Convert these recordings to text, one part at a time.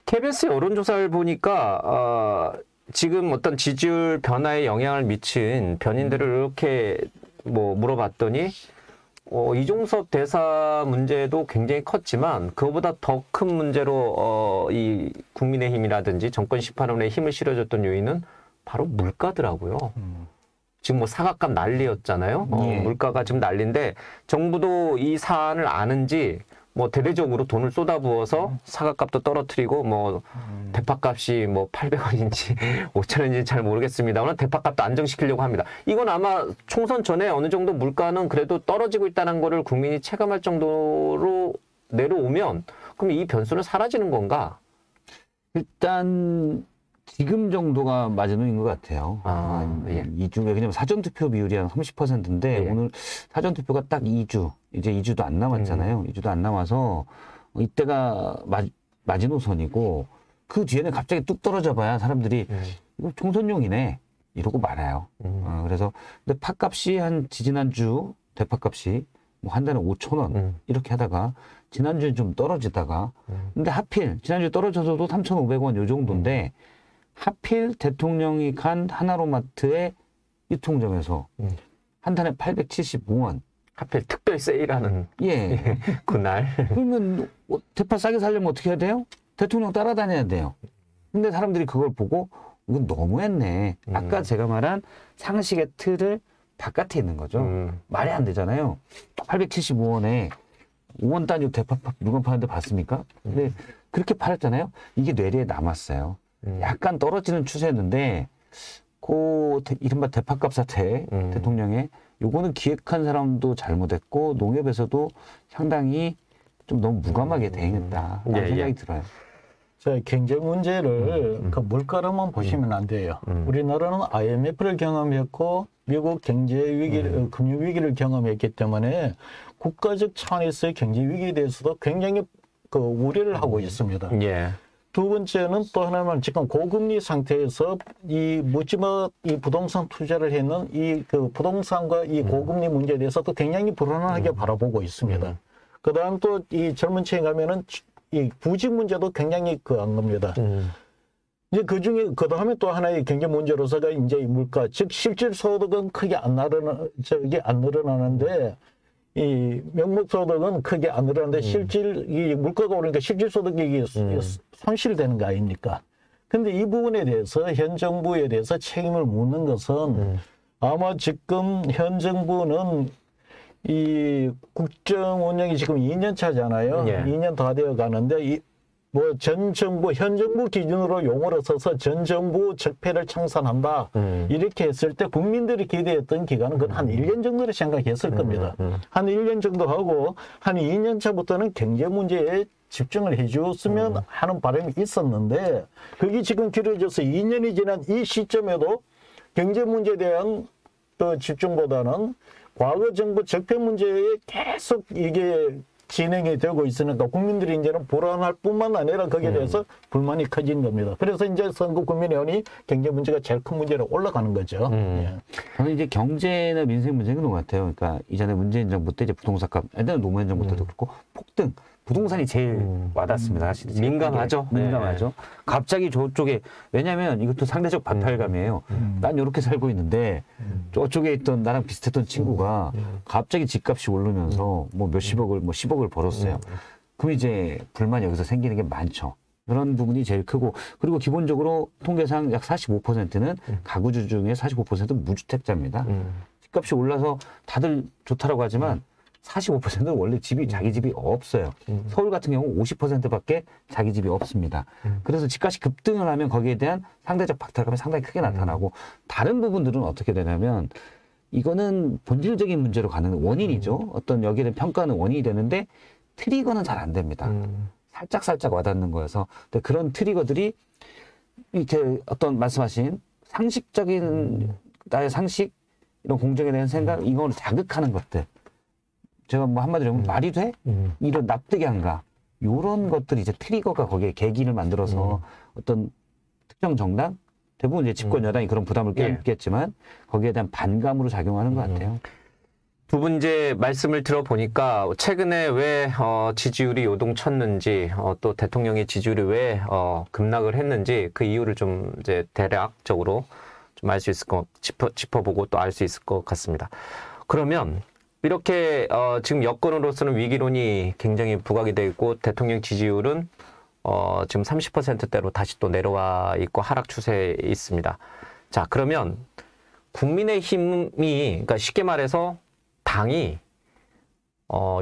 KBS 여론조사를 보니까 지금 어떤 지지율 변화에 영향을 미친 변인들을 이렇게 뭐 물어봤더니 이종섭 대사 문제도 굉장히 컸지만 그거보다 더 큰 문제로 이 국민의힘이라든지 정권 심판원에 힘을 실어줬던 요인은 바로 물가더라고요. 지금 뭐 사과값 난리였잖아요. 물가가 지금 난리인데 정부도 이 사안을 아는지 뭐 대대적으로 돈을 쏟아부어서 사과값도 떨어뜨리고 뭐 대파값이 뭐 800원인지 5,000원인지 잘 모르겠습니다만 대파값도 안정시키려고 합니다. 이건 아마 총선 전에 어느 정도 물가는 그래도 떨어지고 있다는 거를 국민이 체감할 정도로 내려오면 그럼 이 변수는 사라지는 건가? 일단 지금 정도가 마지노인 것 같아요. 예. 2주, 왜냐면 사전투표 비율이 한 30%인데 예. 오늘 사전투표가 딱 2주, 이제 2주도 안 남았잖아요. 2주도 안 남아서 이때가 마지노선이고 그 뒤에는 갑자기 뚝 떨어져 봐야 사람들이 이거 총선용이네 이러고 말아요. 그래서 근데 팥값이 한 지지난주 대파값이 뭐 한 달에 5,000원 이렇게 하다가 지난주에 좀 떨어지다가 근데 하필 지난주에 떨어져서도 3,500원 요 정도인데 하필 대통령이 간 하나로마트의 유통점에서 한 달에 875원. 하필 특별 세일하는 예. 그날. 그러면 대파 싸게 사려면 어떻게 해야 돼요? 대통령 따라다녀야 돼요. 근데 사람들이 그걸 보고 이건 너무했네. 아까 제가 말한 상식의 틀을 바깥에 있는 거죠. 말이 안 되잖아요. 875원에 5원 단위 대파 물건 파는데 봤습니까? 근데 그렇게 팔았잖아요. 이게 뇌리에 남았어요. 약간 떨어지는 추세였는데 그 이른바 대파값 사태 대통령의 요거는 기획한 사람도 잘못했고 농협에서도 상당히 좀 너무 무감하게 대응했다 라는 생각이 들어요. 자, 경제 문제를 그 물가로만 보시면 안 돼요. 우리나라는 IMF를 경험했고 미국 경제 위기를 금융 위기를 경험했기 때문에 국가적 차원에서의 경제 위기에 대해서도 굉장히 그 우려를 하고 있습니다. 예. 두 번째는 또 하나는 지금 고금리 상태에서 이 묻지마 이 부동산 투자를 했는 이 그 부동산과 이 고금리 문제에 대해서도 굉장히 불안하게 바라보고 있습니다. 그다음 또 이 젊은 층에 가면은 이 부직 문제도 굉장히 그한 겁니다. 이제 그 중에 그 다음에 또 하나의 경제 문제로서가 이제 이 물가, 즉 실질 소득은 크게 안 늘어나는데. 이 명목소득은 크게 안 늘어나는데 실질 이 물가가 오르니까 실질 소득이 손실되는 거 아닙니까? 근데 이 부분에 대해서 현 정부에 대해서 책임을 묻는 것은 아마 지금 현 정부는 이 국정 운영이 지금 2년 차잖아요. 예. 2년 다 되어 가는데 뭐 전 정부, 현 정부 기준으로 용어를 써서 전 정부 적폐를 청산한다. 이렇게 했을 때 국민들이 기대했던 기간은 그건 한 1년 정도를 생각했을 겁니다. 한 1년 정도 하고 한 2년 차부터는 경제 문제에 집중을 해 주었으면 하는 바람이 있었는데 그게 지금 길어져서 2년이 지난 이 시점에도 경제 문제에 대한 그 집중보다는 과거 정부 적폐 문제에 계속 이게 진행이 되고 있으니까 국민들이 이제는 불안할 뿐만 아니라 거기에 대해서 불만이 커진 겁니다. 그래서 이제 선거국민의원이 경제 문제가 제일 큰 문제로 올라가는 거죠. 예. 저는 이제 경제나 민생 문제인 것 같아요. 그러니까 이전에 문재인 정부 때 이제 부동산값, 예전에 노무현 정부 때도 그렇고 폭등, 부동산이 제일 와닿습니다. 사실 민감하죠. 민감하죠. 네. 갑자기 저쪽에 왜냐하면 이것도 상대적 박탈감이에요. 난 이렇게 살고 있는데 저쪽에 있던 나랑 비슷했던 친구가 갑자기 집값이 오르면서 뭐 몇십억을 뭐 10억을 벌었어요. 그럼 이제 불만이 여기서 생기는 게 많죠. 그런 부분이 제일 크고 그리고 기본적으로 통계상 약 45%는 가구주 중에 45%는 무주택자입니다. 집값이 올라서 다들 좋다라고 하지만 45%는 원래 집이 자기 집이 없어요. 서울 같은 경우 50%밖에 자기 집이 없습니다. 그래서 집값이 급등을 하면 거기에 대한 상대적 박탈감이 상당히 크게 나타나고 다른 부분들은 어떻게 되냐면 이거는 본질적인 문제로 가는 원인이죠. 어떤 여기에 대한 평가는 원인이 되는데 트리거는 잘 안 됩니다. 살짝 와닿는 거여서 근데 그런 트리거들이 이렇게 어떤 말씀하신 상식적인 나의 상식 이런 공정에 대한 생각 이걸 자극하는 것들 제가 뭐 한마디로 하면 말이 돼? 이런 납득이 안 가. 요런 것들이 이제 트리거가 거기에 계기를 만들어서 어떤 특정 정당 대부분 이제 집권 여당이 그런 부담을 꽤 있겠지만 거기에 대한 반감으로 작용하는 것 같아요. 두 분 이제 말씀을 들어보니까 최근에 왜 지지율이 요동쳤는지 또 대통령의 지지율이 왜 급락을 했는지 그 이유를 좀 이제 대략적으로 좀 알 수 있을 것 짚어보고 또 알 수 있을 것 같습니다. 그러면 이렇게 지금 여권으로서는 위기론이 굉장히 부각이 되어 있고 대통령 지지율은 지금 30%대로 다시 또 내려와 있고 하락 추세에 있습니다. 자, 그러면 국민의힘이 그러니까 쉽게 말해서 당이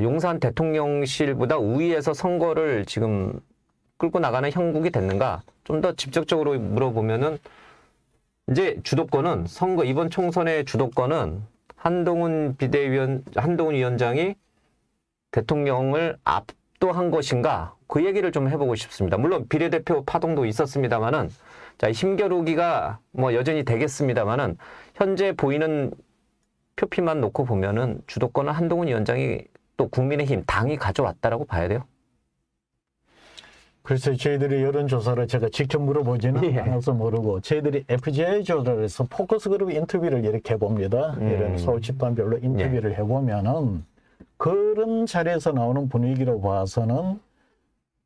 용산 대통령실보다 우위에서 선거를 지금 끌고 나가는 형국이 됐는가? 좀 더 직접적으로 물어보면은 이제 주도권은 이번 총선의 주도권은 한동훈 위원장이 대통령을 압도한 것인가? 그 얘기를 좀 해보고 싶습니다. 물론 비례대표 파동도 있었습니다만은 자, 힘겨루기가 뭐 여전히 되겠습니다만은 현재 보이는 표피만 놓고 보면은 주도권은 한동훈 위원장이 또 국민의힘 당이 가져왔다라고 봐야 돼요. 글쎄 저희들이 여론조사를 제가 직접 물어보지는 않아서 모르고 저희들이 FGI 조사에서 포커스그룹 인터뷰를 이렇게 해봅니다. 이런 서울 집단별로 인터뷰를 해보면은 그런 자리에서 나오는 분위기로 봐서는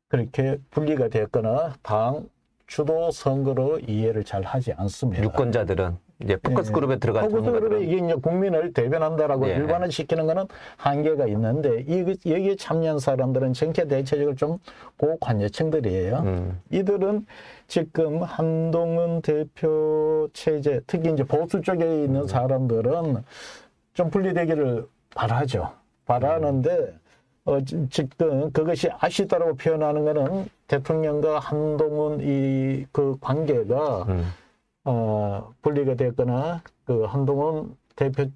그렇게 분리가 됐거나 당 주도 선거로 이해를 잘 하지 않습니다. 유권자들은 이제 포커스 그룹에 들어간 포커스그룹에 이게 이제 국민을 대변한다라고 일반화시키는 거는 한계가 있는데 여기에 참여한 사람들은 정치 대체적으로 좀 고관여층들이에요. 이들은 지금 한동훈 대표 체제, 특히 이제 보수 쪽에 있는 사람들은 좀 분리되기를 바라죠. 바라는데 지금 그것이 아쉽다라고 표현하는 거는 대통령과 한동훈 그 관계가 분리가 됐거나 그 한동훈 대표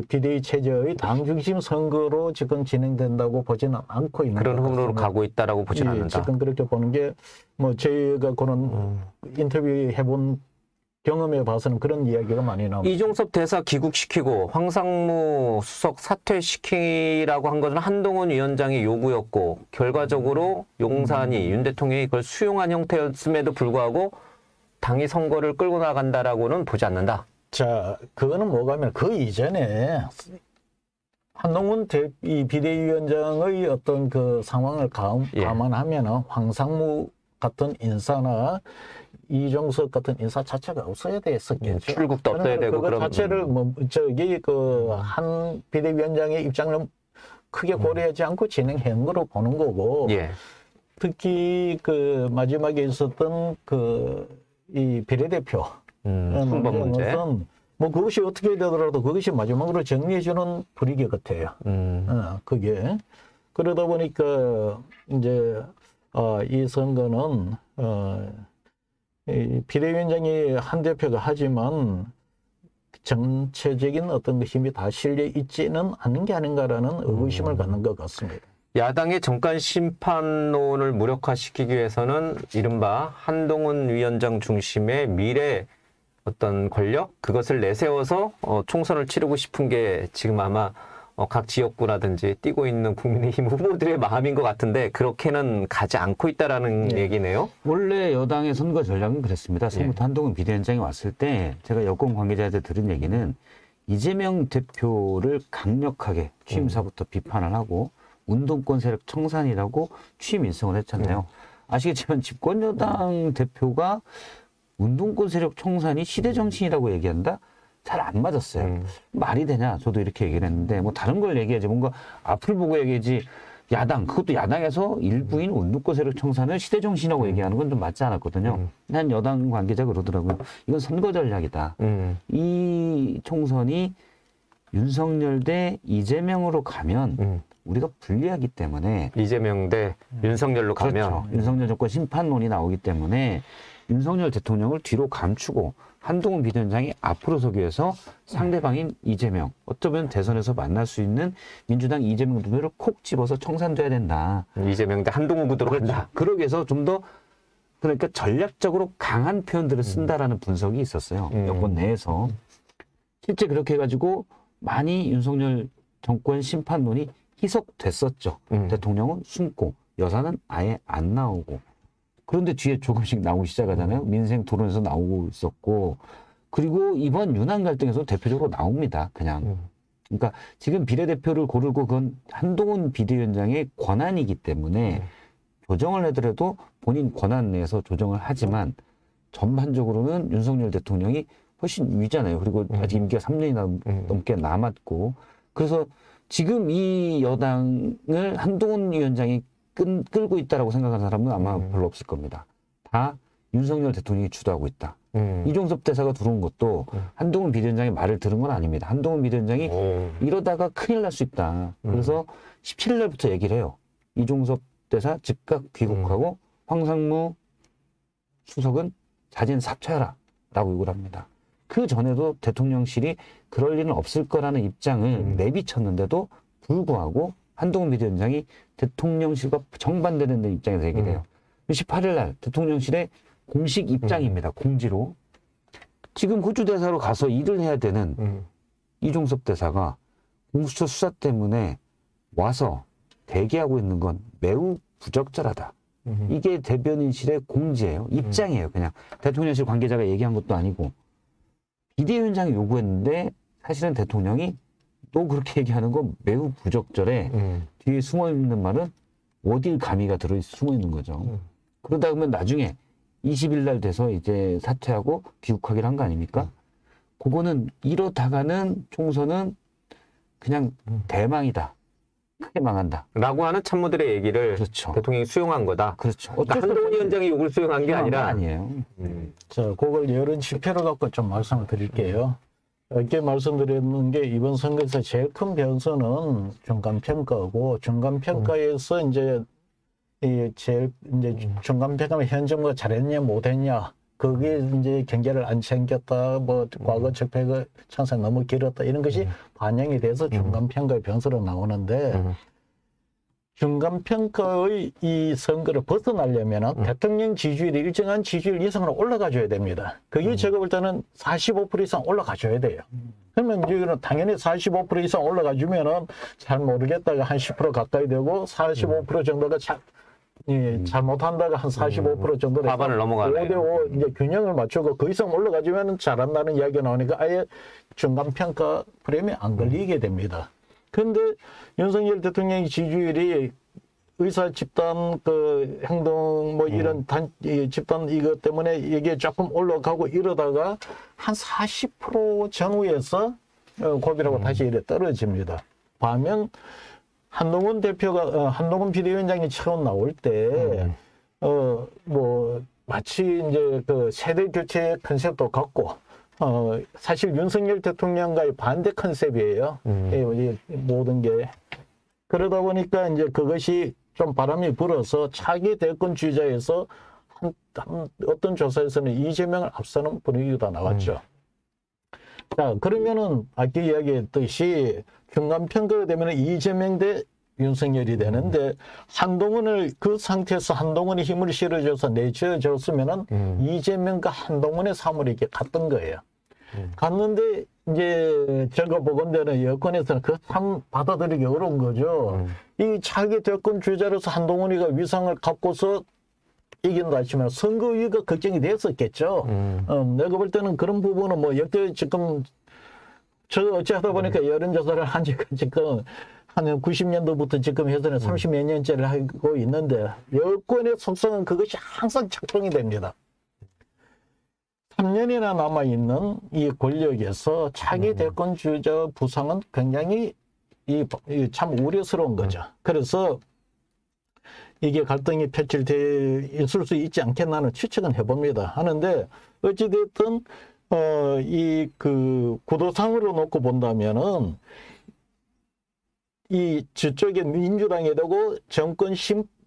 비대위 체제의 당 중심 선거로 지금 진행된다고 보지는 않고 있는 그런 흐름으로 가고 있다라고 보지는 않는다. 지금 그렇게 보는 게 뭐 저희가 그런 인터뷰 해본 경험에 봐서는 그런 이야기가 많이 나옵니다. 이종섭 대사 귀국시키고 황상무 수석 사퇴시키라고 한 것은 한동훈 위원장의 요구였고 결과적으로 용산이 윤 대통령이 그걸 수용한 형태였음에도 불구하고 당이 선거를 끌고 나간다라고는 보지 않는다. 자, 그거는 뭐가 하면 그 이전에 한동훈 비대위원장의 어떤 그 상황을 감안하면 황상무 같은 인사나 이종석 같은 인사 자체가 없어야 됐었겠죠. 출국도 없어야 되고 그거 자체를 한 비대위원장의 입장을 크게 고려하지 않고 진행한 거로 보는 거고. 특히 그 마지막에 있었던 이 비례대표 순번 문제. 뭐 그것이 어떻게 되더라도 그것이 마지막으로 정리해주는 분위기 같아요. 그게 그러다 보니까 이제 이 선거는 이 비대위원장이 한 대표가 하지만 전체적인 어떤 힘이 다 실려 있지는 않은 게 아닌가라는 의구심을 갖는 것 같습니다. 야당의 정관 심판론을 무력화시키기 위해서는 이른바 한동훈 위원장 중심의 미래 어떤 권력 그것을 내세워서 총선을 치르고 싶은 게 지금 아마 각 지역구라든지 뛰고 있는 국민의힘 후보들의 마음인 것 같은데 그렇게는 가지 않고 있다라는 얘기네요. 원래 여당의 선거 전략은 그랬습니다. 새부터 한동훈 비대위원장이 왔을 때 제가 여권 관계자한테 들은 얘기는 이재명 대표를 강력하게 취임사부터 비판을 하고 운동권 세력 청산이라고 취임 인정을 했잖아요. 아시겠지만 집권 여당 대표가 운동권 세력 청산이 시대 정신이라고 얘기한다? 잘 안 맞았어요. 말이 되냐? 저도 이렇게 얘기를 했는데 뭐 다른 걸 얘기하지 뭔가 앞을 보고 얘기하지 그것도 야당에서 일부인 운동권 세력 청산을 시대 정신이라고 얘기하는 건 좀 맞지 않았거든요. 한 여당 관계자가 그러더라고요. 이건 선거 전략이다. 이 총선이 윤석열 대 이재명으로 가면 우리가 불리하기 때문에 이재명 대 윤석열로 가면 그렇죠. 윤석열 정권 심판론이 나오기 때문에 윤석열 대통령을 뒤로 감추고 한동훈 비대위원장이 앞으로 서기 위해서 상대방인 이재명, 어쩌면 대선에서 만날 수 있는 민주당 이재명 후보를 콕 집어서 청산돼야 된다. 이재명 대 한동훈 구도로 간다. 그러기 위해서 좀 더 그러니까 전략적으로 강한 표현들을 쓴다라는 분석이 있었어요. 여권 내에서. 실제 그렇게 해가지고 많이 윤석열 정권 심판론이 희석됐었죠. 대통령은 숨고 여사는 아예 안 나오고. 그런데 뒤에 조금씩 나오기 시작하잖아요. 민생 토론에서 나오고 있었고. 그리고 이번 윤한 갈등에서 대표적으로 나옵니다. 그냥. 그러니까 지금 비례대표를 고르고 그건 한동훈 비대위원장의 권한이기 때문에 조정을 하더라도 본인 권한 내에서 조정을 하지만 전반적으로는 윤석열 대통령이 훨씬 위잖아요. 그리고 아직 임기가 3년이나 넘게 남았고 그래서 지금 이 여당을 한동훈 위원장이 끌고 있다라고 생각하는 사람은 아마 별로 없을 겁니다. 다 윤석열 대통령이 주도하고 있다. 이종섭 대사가 들어온 것도 한동훈 비대위원장의 말을 들은 건 아닙니다. 한동훈 비대위원장이 이러다가 큰일 날 수 있다. 그래서 17일 날부터 얘기를 해요. 이종섭 대사 즉각 귀국하고 황상무 수석은 자진 사퇴하라 라고 요구를 합니다. 그 전에도 대통령실이 그럴 일은 없을 거라는 입장을 내비쳤는데도 불구하고 한동훈 비대위원장이 대통령실과 정반대되는 입장에서 얘기를 해요. 18일 날 대통령실의 공식 입장입니다. 공지로. 지금 호주 대사로 가서 일을 해야 되는 이종섭 대사가 공수처 수사 때문에 와서 대기하고 있는 건 매우 부적절하다. 이게 대변인실의 공지예요. 입장이에요. 그냥 대통령실 관계자가 얘기한 것도 아니고 비대위원장이 요구했는데 사실은 대통령이 또 그렇게 얘기하는 건 매우 부적절해. 뒤에 숨어있는 말은 어딜 가미가 숨어있는 거죠. 그러다 보면 나중에 20일 날 돼서 이제 사퇴하고 귀국하기로 한 거 아닙니까? 그거는 이러다가는 총선은 그냥 대망이다. 크게 망한다. 라고 하는 참모들의 얘기를 그렇죠. 대통령이 수용한 거다. 그렇죠. 그러니까 한동훈 위원장이 욕을 수용한 게 아니라 아니에요. 자, 그걸 여러 지표를 갖고 좀 말씀을 드릴게요. 이렇게 말씀드렸는 게 이번 선거에서 제일 큰 변수는 중간평가고 중간평가에서 이제 이 제일 이제 중간평가면 현 정부가 잘했냐 못했냐 그게 이제 경계를 안 챙겼다 뭐 과거 적폐가 청산 너무 길었다 이런 것이 반영이 돼서 중간평가의 변수로 나오는데 중간평가의 이 선거를 벗어나려면 대통령 지지율이 일정한 지지율 이상으로 올라가줘야 됩니다. 그게 제가 볼 때는 45% 이상 올라가줘야 돼요. 그러면 이거는 당연히 45% 이상 올라가주면은 잘 모르겠다가 한 10% 가까이 되고 45% 정도가 잘못한다가 한 45% 정도로 과반을 넘어가네요. 5대5 이제 균형을 맞추고 그 이상 올라가주면 잘한다는 이야기가 나오니까 아예 중간평가 프레임에 안 걸리게 됩니다. 그런데 윤석열 대통령의 지지율이 의사 집단 그 행동 뭐 이런 집단 이것 때문에 이게 조금 올라가고 이러다가 한 40% 전후에서 고비라고 다시 이래 떨어집니다. 반면 한동훈 대표가 한동훈 비대위원장이 처음 나올 때 뭐 마치 이제 그 세대 교체 컨셉도 갖고 사실 윤석열 대통령과의 반대 컨셉이에요. 이 모든 게 그러다 보니까 이제 그것이 좀 바람이 불어서 차기 대권 주자에서 어떤 조사에서는 이재명을 앞서는 분위기가 나왔죠. 자, 그러면은 아까 이야기했듯이 중간평가가 되면 이재명 대 윤석열이 되는데 한동훈을 그 상태에서 한동훈이 힘을 실어줘서 내쳐줬으면은 이재명과 한동훈의 사물이 이렇게 갔던 거예요. 갔는데 이제 제가 보건대는 여권에서는 그 참 받아들이기 어려운 거죠. 이 차기 대권 주자로서 한동훈이가 위상을 갖고서 이긴다 하시면 선거위가 걱정이 됐었겠죠. 내가 볼 때는 그런 부분은 뭐 역대 지금 저 어찌하다 보니까 여론조사를 한 지가 지금 한 90년도부터 지금 해서는 30몇 년째를 하고 있는데 여권의 속성은 그것이 항상 작동이 됩니다. 3년이나 남아있는 이 권력에서 차기 대권 주자 부상은 굉장히 참 우려스러운 거죠. 그래서 이게 갈등이 펼칠돼 있을 수 있지 않겠나는 추측은 해봅니다. 하는데 어찌됐든 이 그 구도상으로 놓고 본다면은 이 저쪽에 민주당이 되고 정권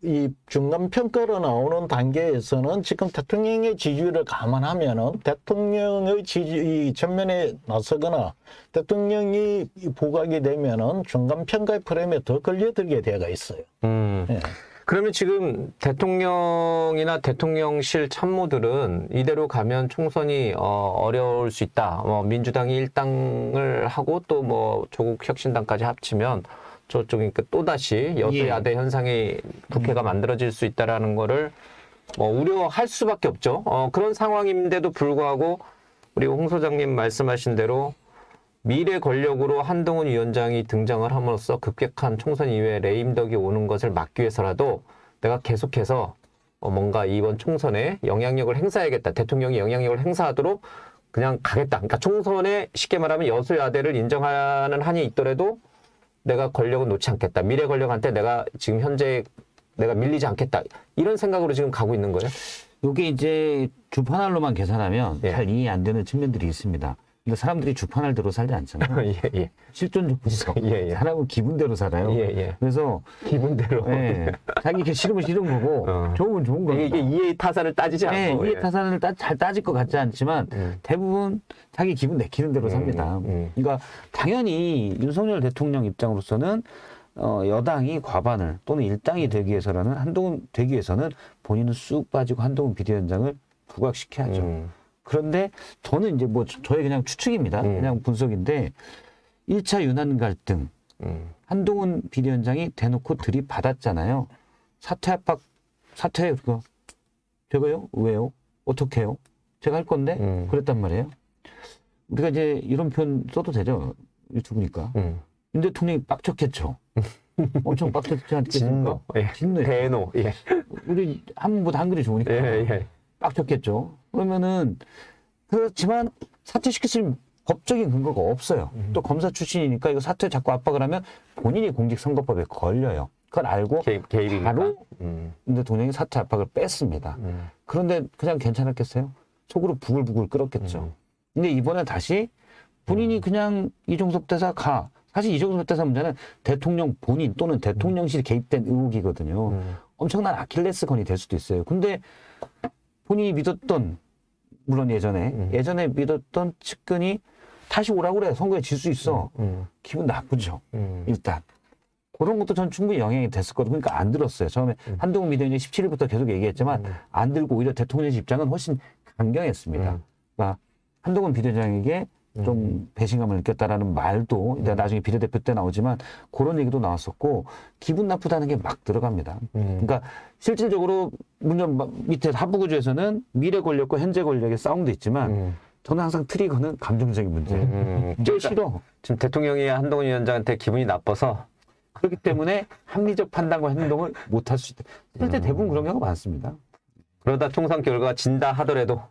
이 중간평가로 나오는 단계에서는 지금 대통령의 지지율을 감안하면은 대통령의 이 전면에 나서거나 대통령이 부각이 되면은 중간평가의 프레임에 더 걸려들게 되어 있어요. 예. 그러면 지금 대통령이나 대통령실 참모들은 이대로 가면 총선이 어려울 수 있다. 민주당이 일당을 하고 또 뭐 조국혁신당까지 합치면 저쪽이 또다시 여소야대 현상이 국회가 만들어질 수 있다라는 거를 우려할 수밖에 없죠. 그런 상황인데도 불구하고 우리 홍 소장님 말씀하신 대로 미래 권력으로 한동훈 위원장이 등장을 함으로써 급격한 총선 이후에 레임덕이 오는 것을 막기 위해서라도 내가 계속해서 뭔가 이번 총선에 영향력을 행사해야겠다. 대통령이 영향력을 행사하도록 그냥 가겠다. 그러니까 총선에 쉽게 말하면 여수야대를 인정하는 한이 있더라도 내가 권력은 놓지 않겠다. 미래 권력한테 내가 지금 현재 내가 밀리지 않겠다. 이런 생각으로 지금 가고 있는 거예요? 이게 이제 주판알로만 계산하면 예. 잘 이해 안 되는 측면들이 있습니다. 근데 사람들이 주판알대로 살지 않잖아요. 예, 예. 실존적으로 예, 예. 사람은 기분대로 살아요. 예, 예. 그래서 기분대로. 예, 자기 싫으면 싫은 거고 좋으면 좋은 거고. 이게 이해 타산을 따지지 네, 않고. 이해 타산을 잘 따질 것 같지 않지만 대부분 자기 기분 내키는 대로 삽니다. 그러니까 당연히 윤석열 대통령 입장으로서는 여당이 과반을 또는 일당이 되기 위해서라는 한동훈 되기 위해서는 본인은 쑥 빠지고 한동훈 비대위원장을 부각시켜야죠. 그런데 저는 이제 뭐 저의 그냥 추측입니다. 그냥 분석인데 1차 유난 갈등 한동훈 비대위원장이 대놓고 들이받았잖아요. 사퇴 압박 사퇴 그거 제가요? 왜요? 어떻게 해요? 제가 할 건데 그랬단 말이에요. 우리가 이제 이런 표현 써도 되죠? 유튜브니까. 윤 대통령이 빡쳤겠죠. 엄청 빡쳤지 않겠습니까? 진노. 예. 진노. 대노. 예. 우리 한문보다 한글이 좋으니까 예, 예. 빡쳤겠죠. 그러면은 그렇지만 사퇴시켰을 법적인 근거가 없어요. 또 검사 출신이니까 이거 사퇴 자꾸 압박을 하면 본인이 공직선거법에 걸려요. 그걸 알고 개입이니까. 바로 윤 대통령이 사퇴 압박을 뺐습니다. 그런데 그냥 괜찮았겠어요? 속으로 부글부글 끓었겠죠. 근데 이번에 다시 본인이 그냥 이종섭 대사 가. 사실 이종섭 대사 문제는 대통령 본인 또는 대통령실이 개입된 의혹이거든요. 엄청난 아킬레스건이 될 수도 있어요. 근데 본인이 믿었던 물론 예전에 믿었던 측근이 다시 오라고 그래. 선거에 질 수 있어. 기분 나쁘죠. 일단. 그런 것도 전 충분히 영향이 됐을 거고 그러니까 안 들었어요. 처음에 한동훈 비대위원장이 17일부터 계속 얘기했지만 안 들고 오히려 대통령실 입장은 훨씬 강경했습니다. 그러니까 한동훈 비대위원장에게 좀 배신감을 느꼈다라는 말도 이제 나중에 비례대표 때 나오지만 그런 얘기도 나왔었고 기분 나쁘다는 게 막 들어갑니다. 그러니까 실질적으로 물론 밑에 하부구조에서는 미래 권력과 현재 권력의 싸움도 있지만 저는 항상 트리거는 감정적인 문제. 제일 싫어. 지금 대통령이 한동훈 위원장한테 기분이 나빠서 그렇기 때문에 합리적 판단과 행동을 못 할 수 있다. 실제 대부분 그런 경우가 많습니다. 그러다 총선 결과가 진다 하더라도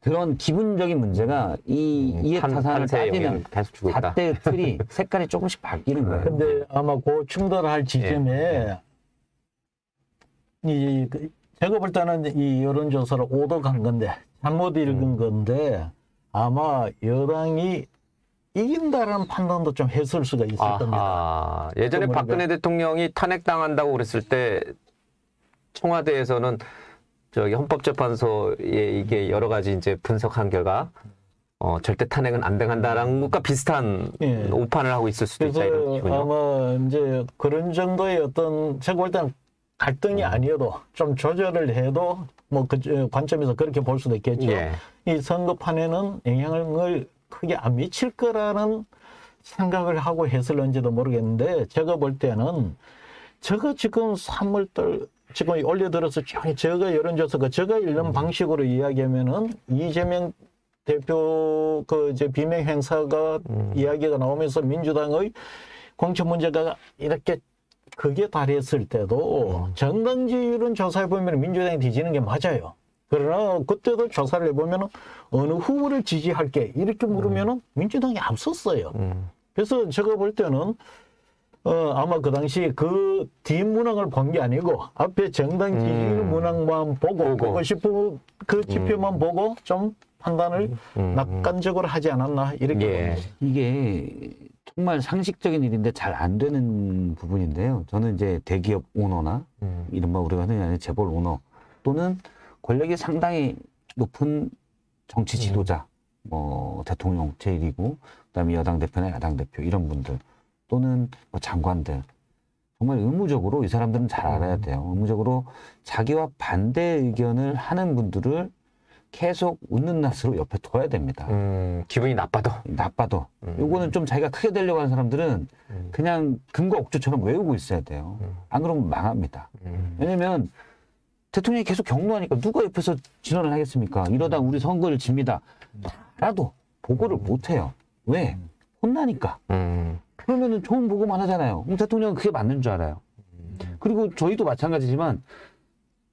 그런 기분적인 문제가 이 이해 타산을 따지는 계속 주고 있다. 잣대 틀이 색깔이 조금씩 바뀌는 거예요. 근데 아마 그 충돌할 지점에 제가 볼 때는 이 여론조사를 오독한 건데 잘못 읽은 건데 아마 여당이 이긴다라는 판단도 좀 했을 수가 있을 겁니다. 예전에 박근혜 대통령이 탄핵당한다고 그랬을 때 청와대에서는 저기 헌법재판소에 이게 여러 가지 이제 분석한 결과 절대 탄핵은 안 당한다라는 것과 비슷한 오판을 하고 있을 수도 있다 이런 기분이요. 아마 이제 그런 정도의 어떤 제가 볼 때는 갈등이 아니어도 좀 조절을 해도 뭐 그 관점에서 그렇게 볼 수도 있겠죠. 예. 이 선거판에는 영향을 크게 안 미칠 거라는 생각을 하고 했을런지도 모르겠는데 제가 볼 때는 저거 지금 3월달 지금 올려들어서 저거 여론조사가 저거 읽는 방식으로 이야기하면은 이재명 대표 그 이제 비명 행사가 이야기가 나오면서 민주당의 공천 문제가 이렇게 크게 달했을 때도 정당 지지율은 조사해 보면 민주당이 뒤지는 게 맞아요. 그러나 그때도 조사를 해보면 어느 후보를 지지할게 이렇게 물으면 민주당이 앞섰어요. 그래서 제가 볼 때는 아마 그 당시 그 뒷문항을 본 게 아니고 앞에 정당 지지율 문항만 보고 싶은 그 지표만 보고 좀 판단을 낙관적으로 하지 않았나 이렇게 봅니다. 이게 정말 상식적인 일인데 잘 안 되는 부분인데요. 저는 이제 대기업 오너나 이른바 우리가 흔히 하는 재벌 오너 또는 권력이 상당히 높은 정치 지도자, 뭐 대통령 제1이고 그다음에 여당 대표나 야당 대표 이런 분들 또는 뭐 장관들 정말 의무적으로 이 사람들은 잘 알아야 돼요. 의무적으로 자기와 반대 의견을 하는 분들을 계속 웃는 낯으로 옆에 둬야 됩니다. 기분이 나빠도. 요거는 좀 자기가 크게 되려고 하는 사람들은 그냥 금과 옥조처럼 외우고 있어야 돼요. 안 그러면 망합니다. 왜냐면 대통령이 계속 경로하니까 누가 옆에서 진언을 하겠습니까? 이러다 우리 선거를 집니다. 알아도 보고를 못 해요. 왜? 혼나니까. 그러면은 좋은 보고만 하잖아요. 그럼 대통령은 그게 맞는 줄 알아요. 그리고 저희도 마찬가지지만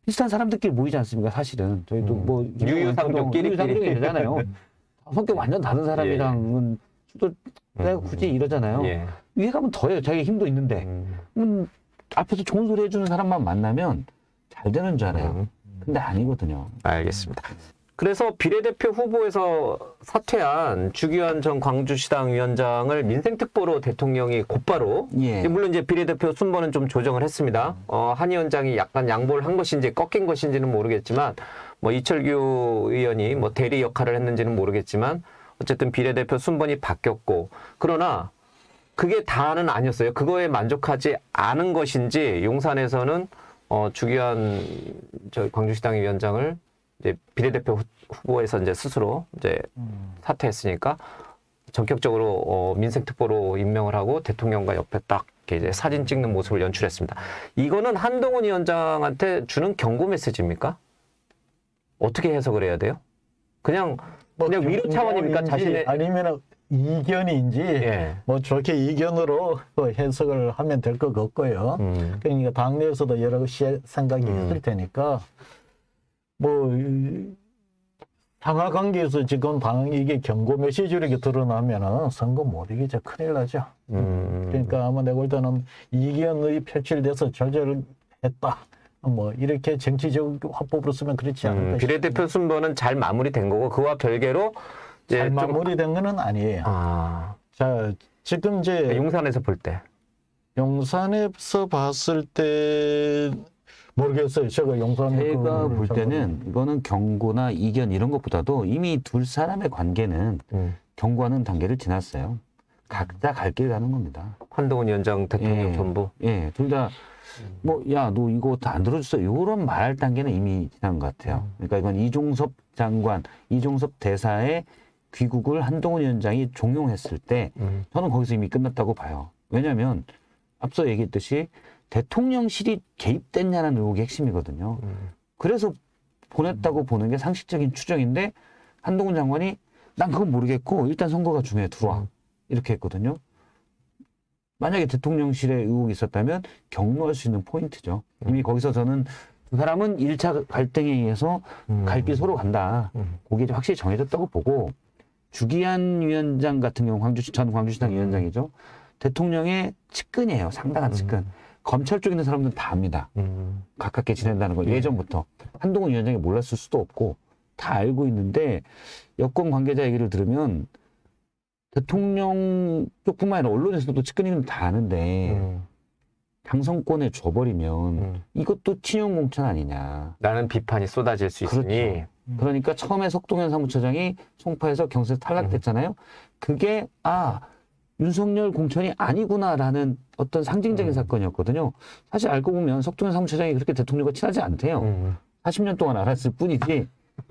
비슷한 사람들끼리 모이지 않습니까? 사실은 저희도 뭐 유유상종끼리 되잖아요. 성격 완전 다른 사람이랑은 또 내가 굳이 이러잖아요. 예. 위에 가면 더해요. 자기 힘도 있는데 앞에서 좋은 소리 해주는 사람만 만나면 잘 되는 줄 알아요. 근데 아니거든요. 알겠습니다. 그래서 비례대표 후보에서 사퇴한 주기환 전 광주시당 위원장을 민생특보로 대통령이 곧바로 예. 물론 이제 비례대표 순번은 좀 조정을 했습니다. 한 위원장이 약간 양보를 한 것인지 꺾인 것인지는 모르겠지만 뭐 이철규 의원이 뭐 대리 역할을 했는지는 모르겠지만 어쨌든 비례대표 순번이 바뀌었고 그러나 그게 다는 아니었어요. 그거에 만족하지 않은 것인지 용산에서는 주기환 저 광주시당 위원장을 이제 비례대표 후보에서 이제 스스로 이제 사퇴했으니까 전격적으로 민생특보로 임명을 하고 대통령과 옆에 딱 이렇게 이제 사진 찍는 모습을 연출했습니다. 이거는 한동훈 위원장한테 주는 경고 메시지입니까? 어떻게 해석을 해야 돼요? 그냥 위로 차원입니까? 자신의 아니면 이견인지 예. 뭐 좋게 이견으로 해석을 하면 될 것 같고요. 그러니까 당내에서도 여러 생각이 있을 테니까 뭐 상하 관계에서 지금 이게 경고 메시지로 이렇게 드러나면은 선거 못 이기자 큰일 나죠. 그러니까 아마 내가 볼 때는 이견의 표출돼서 좌절했다. 뭐 이렇게 정치적 화법으로 쓰면 그렇지 않을까. 비례대표 순번은 잘 마무리된 거고 그와 별개로 이제 잘 좀- 마무리된 거는 아니에요. 자, 지금 이제 용산에서 볼 때. 용산에서 봤을 때 모르겠어요. 제가 용산에 제가 볼 때는 이거는 경고나 이견 이런 것보다도 이미 두 사람의 관계는 경고하는 단계를 지났어요. 각자 갈 길 가는 겁니다. 한동훈 위원장 대통령 예. 전부. 예, 둘 다 뭐, 야, 너 이거 다 안 들어줬어. 요런 말할 단계는 이미 지난 것 같아요. 그러니까 이건 이종섭 장관, 이종섭 대사의 귀국을 한동훈 위원장이 종용했을 때 저는 거기서 이미 끝났다고 봐요. 왜냐하면 앞서 얘기했듯이 대통령실이 개입됐냐는 의혹이 핵심이거든요. 그래서 보냈다고 보는 게 상식적인 추정인데 한동훈 장관이 난 그건 모르겠고 일단 선거가 중요해 들어와 이렇게 했거든요. 만약에 대통령실에 의혹이 있었다면 경로할 수 있는 포인트죠. 이미 거기서 저는 두 사람은 1차 갈등에 의해서 갈 길 서로 간다. 그게 이제 확실히 정해졌다고 보고 주기한 위원장 같은 경우 전 광주시당 위원장이죠. 대통령의 측근이에요. 상당한 측근. 검찰 쪽에 있는 사람들은 다 압니다. 가깝게 지낸다는 걸 예전부터. 한동훈 위원장이 몰랐을 수도 없고 다 알고 있는데 여권 관계자 얘기를 들으면 대통령 쪽뿐만 아니라 언론에서도 측근이면 다 아는데 당선권에 줘버리면 이것도 친용 공천 아니냐. 라는 비판이 쏟아질 수 있으니. 그러니까 처음에 석동현 사무처장이 송파에서 경선에서 탈락됐잖아요. 그게 윤석열 공천이 아니구나라는 어떤 상징적인 사건이었거든요. 사실 알고 보면 석동현 사무처장이 그렇게 대통령과 친하지 않대요. 40년 동안 알았을 뿐이지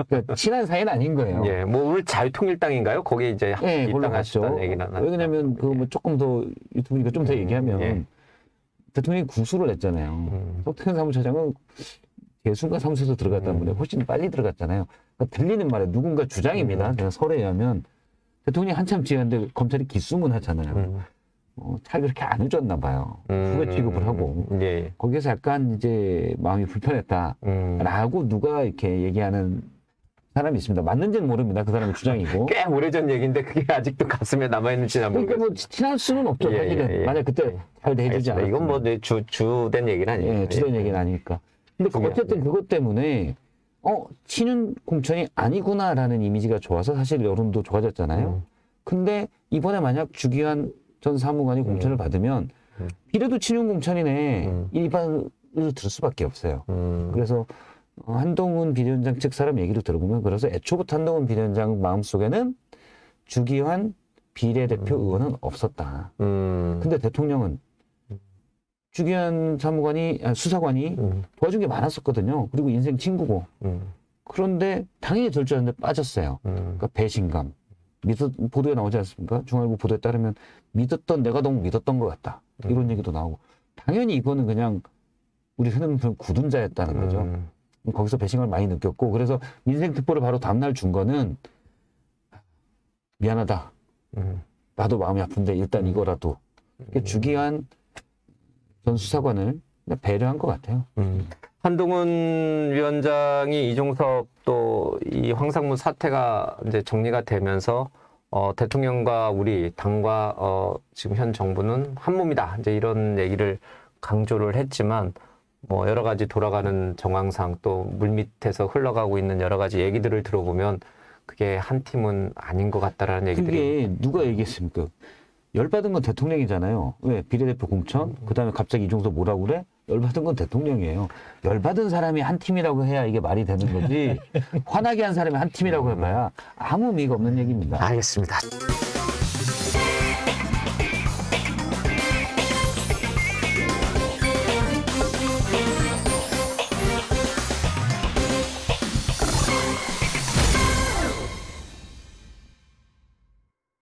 그러니까 친한 사이는 아닌 거예요. 예, 뭐 오늘 자유통일당인가요? 거기 이제 입당하셨다는 얘기는 안 왜냐면 그 뭐 조금 더 유튜브니까 좀 더 얘기하면 예. 대통령이 구수를 했잖아요. 석동현 사무처장은 예술가 사무소에서 들어갔다는 분에 훨씬 빨리 들어갔잖아요. 그러니까 들리는 말에 누군가 주장입니다. 제가 설에 의하면 대통령이 한참 지었는데 검찰이 기수문 하잖아요. 잘 그렇게 안 해줬나 봐요. 후배 취급을 하고. 예. 거기에서 약간 이제 마음이 불편했다라고 누가 이렇게 얘기하는 사람이 있습니다. 맞는지는 모릅니다. 그 사람의 주장이고. 꽤 오래전 얘기인데 그게 아직도 가슴에 남아있는지 난 그러니까 모르겠어요. 뭐 친할 수는 없죠. 예, 사실은. 예, 예. 만약 그때 잘 대해주지 알겠습니다. 않았으면. 이건 뭐 주된 얘기는 아니에요. 예, 주된 얘기는 아니니까. 근데 어쨌든 그것 때문에 친윤 공천이 아니구나라는 이미지가 좋아서 사실 여론도 좋아졌잖아요. 근데 이번에 만약 주기환 전 사무관이 공천을 받으면 이래도 친윤 공천이네. 일반을 들을 수밖에 없어요. 그래서 한동훈 비대위원장 측 사람 얘기를 들어보면 그래서 애초부터 한동훈 비대위원장 마음속에는 주기환 비례대표 의원은 없었다. 근데 대통령은 주기환 수사관이 도와준 게 많았었거든요. 그리고 인생 친구고. 그런데 당연히 될 줄 알았는데 빠졌어요. 그러니까 배신감. 보도에 나오지 않습니까? 중앙일보 보도에 따르면 내가 너무 믿었던 것 같다. 이런 얘기도 나오고. 당연히 이거는 그냥 우리 흔히 말하는 굳은 자였다는 거죠. 거기서 배신감을 많이 느꼈고 그래서 민생특보를 바로 다음날 준 거는 미안하다. 나도 마음이 아픈데 일단 이거라도 이렇게 주기한 전 수사관을 배려한 것 같아요. 한동훈 위원장이 이종섭 또 이 황상무 사태가 이제 정리가 되면서 대통령과 우리 당과 지금 현 정부는 한 몸이다. 이제 이런 얘기를 강조를 했지만 뭐 여러 가지 돌아가는 정황상 또 물밑에서 흘러가고 있는 여러 가지 얘기들을 들어보면 그게 한 팀은 아닌 것 같다라는 얘기들이. 그게 누가 얘기했습니까? 열받은 건 대통령이잖아요. 왜? 비례대표 공천? 그 다음에 갑자기 이종석 뭐라고 그래? 열받은 건 대통령이에요. 열받은 사람이 한 팀이라고 해야 이게 말이 되는 거지. 화나게 한 사람이 한 팀이라고 해봐야 아무 의미가 없는 얘기입니다. 알겠습니다.